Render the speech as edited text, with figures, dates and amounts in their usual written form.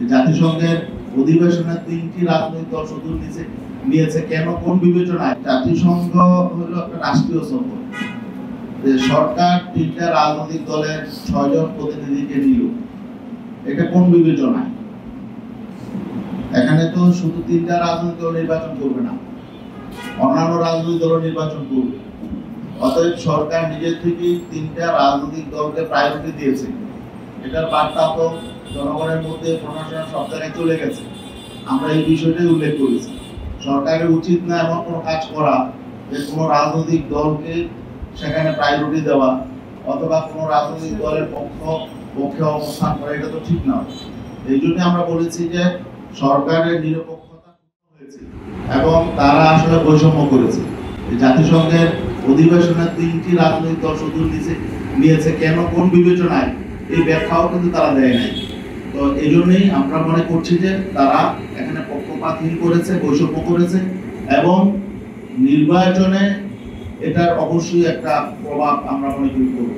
জাতিসংঘের অধিবেশনে 3টি রাজনৈতিক দল শুধু নিয়েছে কেন, কোন বিবেচনায়? জাতিসংঘ হলো একটা রাষ্ট্রীয় সফর, যে সরকার 3টা রাজনৈতিক দলের 6 জন প্রতিনিধিকে নিল, এটা কোন বিবেচনায়? এখানে তো শুধু 3টা রাজনৈতিক দল নির্বাচন করবে না, অন্যান্য রাজনৈতিক দল নির্বাচন করবে। অতএব সরকার নিজের থেকেই 3টা রাজনৈতিক দলকে প্রায়োরিটি দিয়েছে। এটার বার্তা তো জনগণের মধ্যে প্রশাসনের সব জায়গায় চলে গেছে। আমরা এই বিষয়টাই উল্লেখ করেছি। সরকারের উচিত না এমন কোনো কাজ করা যে কোনো রাজনৈতিক দলকে সেখানে প্রায়োরিটি দেওয়া অথবা কোনো রাজনৈতিক দলের পক্ষে অবস্থান করা, এটা তো ঠিক না। এই জন্য আমরা বলেছি যে সরকারের নিরপেক্ষতা হয়েছে এবং তারা আসলে বৈষম্য করেছে। জাতিসংঘের অধিবেশনে 3টি রাজনৈতিক দল শুধু নিয়েছে কেন, কোন বিবেচনায়, এই ব্যাখ্যাও কিন্তু তারা দেয় নাই। তো এই জন্যই আমরা মনে করছি যে তারা এখানে পক্ষপাতহীন করেছে, বৈষম্য করেছে এবং নির্বাচনে এটার অবশ্যই একটা প্রভাব আমরা মনে করি করব।